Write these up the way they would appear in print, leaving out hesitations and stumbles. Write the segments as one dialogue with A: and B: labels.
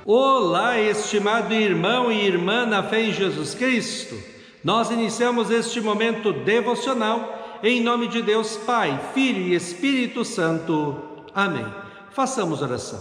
A: Olá, estimado irmão e irmã na fé em Jesus Cristo. Nós iniciamos este momento devocional em nome de Deus Pai, Filho e Espírito Santo. Amém. Façamos oração.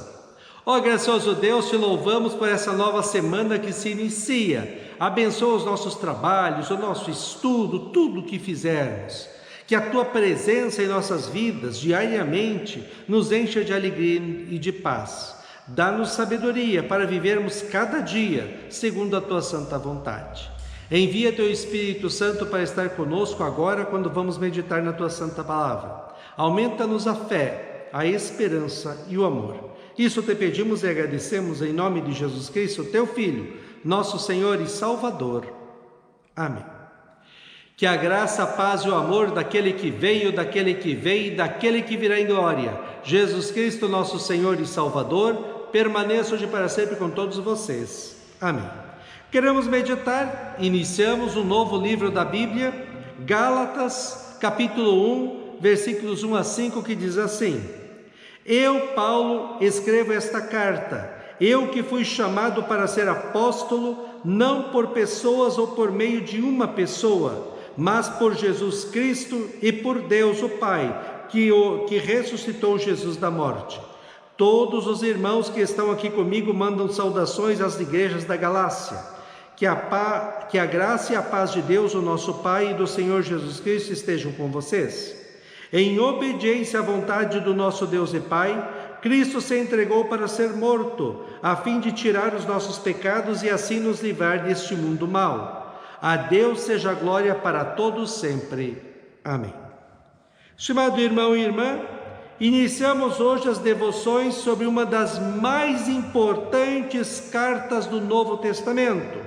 A: Ó gracioso Deus, te louvamos por essa nova semana que se inicia. Abençoa os nossos trabalhos, o nosso estudo, tudo o que fizermos. Que a Tua presença em nossas vidas, diariamente, nos encha de alegria e de paz. Dá-nos sabedoria para vivermos cada dia segundo a Tua santa vontade. Envia Teu Espírito Santo para estar conosco agora quando vamos meditar na Tua santa palavra. Aumenta-nos a fé, a esperança e o amor. Isso te pedimos e agradecemos em nome de Jesus Cristo, Teu Filho, nosso Senhor e Salvador. Amém. Que a graça, a paz e o amor daquele que veio, daquele que veio e daquele que virá em glória, Jesus Cristo, nosso Senhor e Salvador, permaneça hoje para sempre com todos vocês. Amém. Queremos meditar, iniciamos um novo livro da Bíblia, Gálatas, capítulo 1, versículos 1 a 5, que diz assim: Eu, Paulo, escrevo esta carta, eu que fui chamado para ser apóstolo, não por pessoas ou por meio de uma pessoa, mas por Jesus Cristo e por Deus o Pai, que ressuscitou Jesus da morte. Todos os irmãos que estão aqui comigo mandam saudações às igrejas da Galácia. Que a graça e a paz de Deus, o nosso Pai, e do Senhor Jesus Cristo estejam com vocês. Em obediência à vontade do nosso Deus e Pai, Cristo se entregou para ser morto, a fim de tirar os nossos pecados e assim nos livrar deste mundo mau. A Deus seja a glória para todos sempre. Amém. Estimado irmão e irmã, iniciamos hoje as devoções sobre uma das mais importantes cartas do Novo Testamento,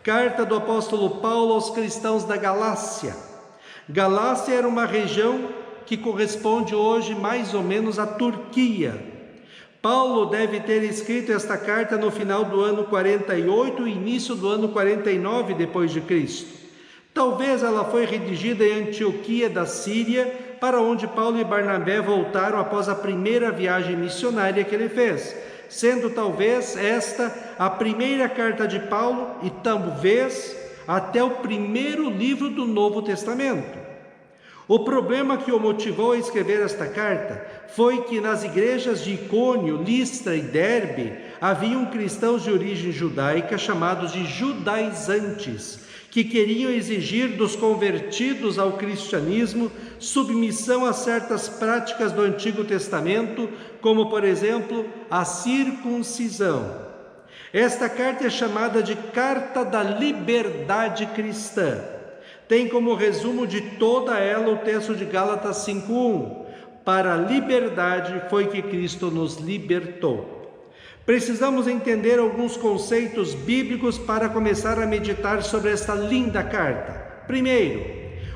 A: carta do apóstolo Paulo aos cristãos da Galácia. Galácia era uma região que corresponde hoje mais ou menos à Turquia. Paulo deve ter escrito esta carta no final do ano 48 e início do ano 49 depois de Cristo. Talvez ela foi redigida em Antioquia da Síria, para onde Paulo e Barnabé voltaram após a primeira viagem missionária que ele fez, sendo talvez esta a primeira carta de Paulo e talvez até o primeiro livro do Novo Testamento. O problema que o motivou a escrever esta carta foi que nas igrejas de Icônio, Listra e Derbe haviam cristãos de origem judaica chamados de judaizantes, que queriam exigir dos convertidos ao cristianismo submissão a certas práticas do Antigo Testamento, como por exemplo a circuncisão. Esta carta é chamada de Carta da Liberdade Cristã. Tem como resumo de toda ela o texto de Gálatas 5:1. Para a liberdade foi que Cristo nos libertou. Precisamos entender alguns conceitos bíblicos para começar a meditar sobre esta linda carta. Primeiro,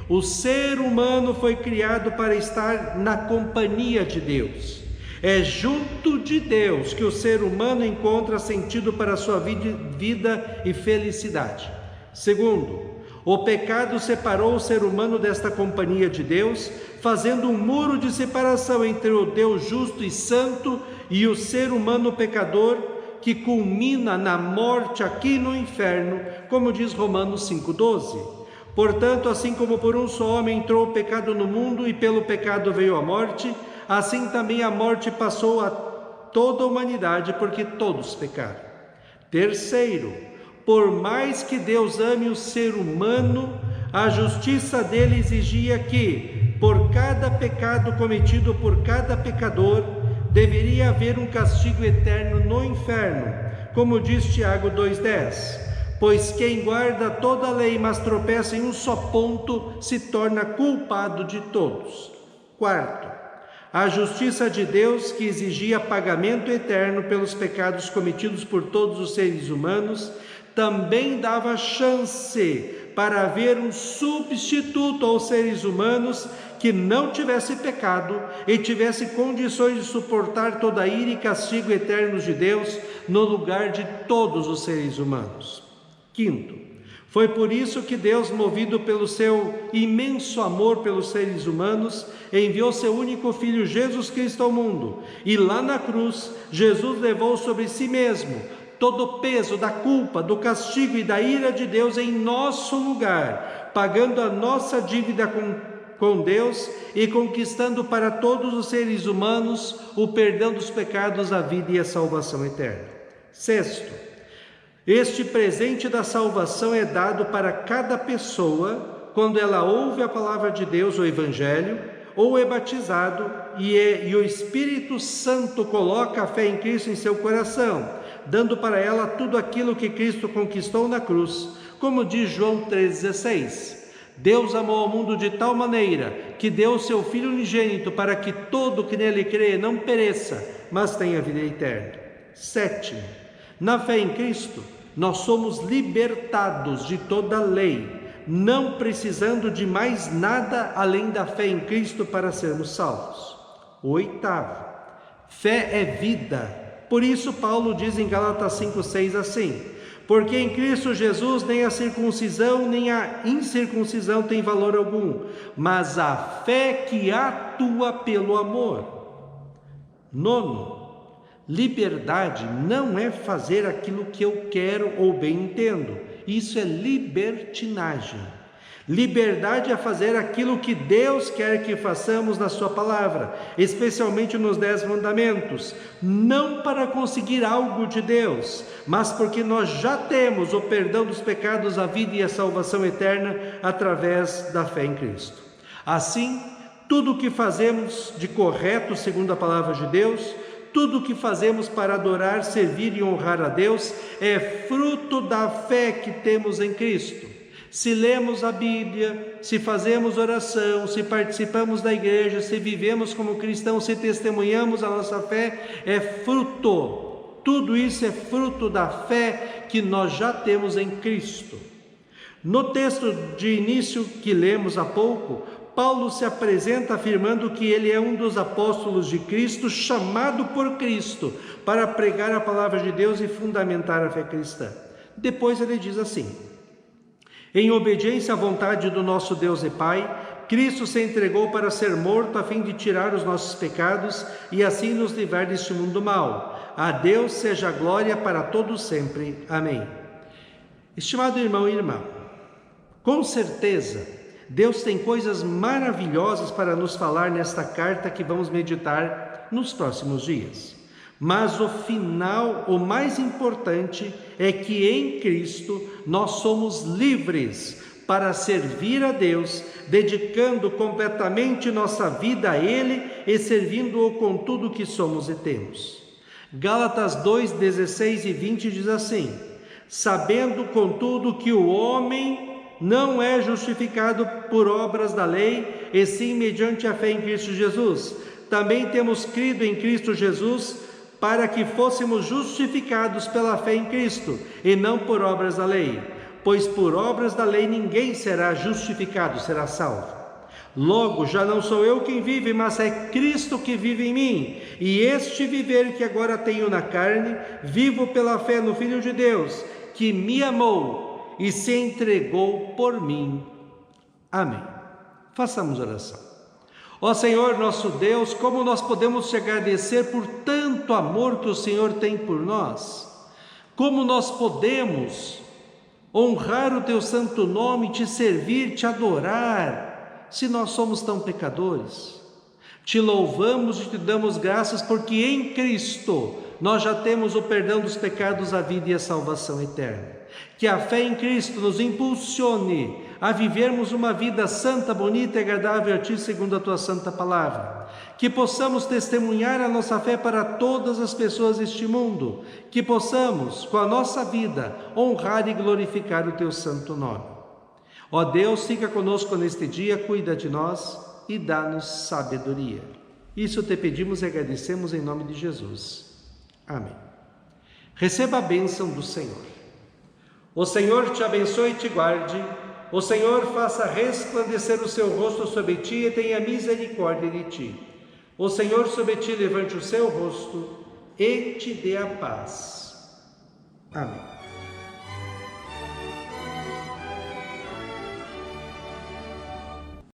A: o ser humano foi criado para estar na companhia de Deus. É junto de Deus que o ser humano encontra sentido para a sua vida e felicidade. Segundo, o pecado separou o ser humano desta companhia de Deus, fazendo um muro de separação entre o Deus justo e santo e o ser humano pecador, que culmina na morte aqui no inferno, como diz Romanos 5:12. Portanto, assim como por um só homem entrou o pecado no mundo e pelo pecado veio a morte, assim também a morte passou a toda a humanidade, porque todos pecaram. Terceiro, por mais que Deus ame o ser humano, a justiça dele exigia que, por cada pecado cometido por cada pecador, deveria haver um castigo eterno no inferno, como diz Tiago 2:10. Pois quem guarda toda a lei, mas tropeça em um só ponto, se torna culpado de todos. Quarto, a justiça de Deus, que exigia pagamento eterno pelos pecados cometidos por todos os seres humanos, também dava chance para haver um substituto aos seres humanos que não tivesse pecado e tivesse condições de suportar toda a ira e castigo eternos de Deus no lugar de todos os seres humanos. Quinto, foi por isso que Deus, movido pelo seu imenso amor pelos seres humanos, enviou seu único Filho Jesus Cristo ao mundo, e lá na cruz, Jesus levou sobre si mesmo todo o peso da culpa, do castigo e da ira de Deus em nosso lugar, pagando a nossa dívida com Deus e conquistando para todos os seres humanos o perdão dos pecados, a vida e a salvação eterna. Sexto, este presente da salvação é dado para cada pessoa quando ela ouve a palavra de Deus, o Evangelho, ou é batizado e o Espírito Santo coloca a fé em Cristo em seu coração, dando para ela tudo aquilo que Cristo conquistou na cruz, como diz João 3,16. Deus amou ao mundo de tal maneira que deu o seu Filho unigênito para que todo que nele crê não pereça, mas tenha vida eterna. Sétimo, na fé em Cristo, nós somos libertados de toda a lei, não precisando de mais nada além da fé em Cristo para sermos salvos. Oitavo, fé é vida. Por isso Paulo diz em Gálatas 5,6 assim: porque em Cristo Jesus nem a circuncisão nem a incircuncisão tem valor algum, mas a fé que atua pelo amor. Nono, liberdade não é fazer aquilo que eu quero ou bem entendo. Isso é libertinagem. Liberdade é fazer aquilo que Deus quer que façamos na sua palavra, especialmente nos 10 mandamentos, não para conseguir algo de Deus, mas porque nós já temos o perdão dos pecados, a vida e a salvação eterna através da fé em Cristo. Assim, tudo o que fazemos de correto segundo a palavra de Deus, tudo o que fazemos para adorar, servir e honrar a Deus é fruto da fé que temos em Cristo. Se lemos a Bíblia, se fazemos oração, se participamos da igreja, se vivemos como cristãos, se testemunhamos a nossa fé, é fruto. Tudo isso é fruto da fé que nós já temos em Cristo. No texto de início que lemos há pouco, Paulo se apresenta afirmando que ele é um dos apóstolos de Cristo, chamado por Cristo para pregar a palavra de Deus e fundamentar a fé cristã. Depois ele diz assim: em obediência à vontade do nosso Deus e Pai, Cristo se entregou para ser morto a fim de tirar os nossos pecados e assim nos livrar deste mundo mau. A Deus seja a glória para todos sempre. Amém. Estimado irmão e irmã, com certeza Deus tem coisas maravilhosas para nos falar nesta carta que vamos meditar nos próximos dias. Mas o final, o mais importante, é que em Cristo nós somos livres para servir a Deus, dedicando completamente nossa vida a Ele e servindo-o com tudo que somos e temos. Gálatas 2, 16 e 20 diz assim: sabendo contudo que o homem não é justificado por obras da lei, e sim mediante a fé em Cristo Jesus. Também temos crido em Cristo Jesus para que fôssemos justificados pela fé em Cristo, e não por obras da lei. Pois por obras da lei ninguém será justificado, será salvo. Logo, já não sou eu quem vive, mas é Cristo que vive em mim. E este viver que agora tenho na carne, vivo pela fé no Filho de Deus, que me amou e se entregou por mim. Amém. Façamos oração. Ó Senhor nosso Deus, como nós podemos te agradecer por tanto amor que o Senhor tem por nós? Como nós podemos honrar o teu santo nome, te servir, te adorar, se nós somos tão pecadores? Te louvamos e te damos graças porque em Cristo nós já temos o perdão dos pecados, a vida e a salvação eterna. Que a fé em Cristo nos impulsione a vivermos uma vida santa, bonita e agradável a Ti, segundo a Tua santa palavra. Que possamos testemunhar a nossa fé para todas as pessoas deste mundo. Que possamos, com a nossa vida, honrar e glorificar o Teu santo nome. Ó Deus, fica conosco neste dia, cuida de nós e dá-nos sabedoria. Isso te pedimos e agradecemos em nome de Jesus. Amém. Receba a bênção do Senhor. O Senhor te abençoe e te guarde. O Senhor faça resplandecer o seu rosto sobre ti e tenha misericórdia de ti. O Senhor sobre ti levante o seu rosto e te dê a paz. Amém.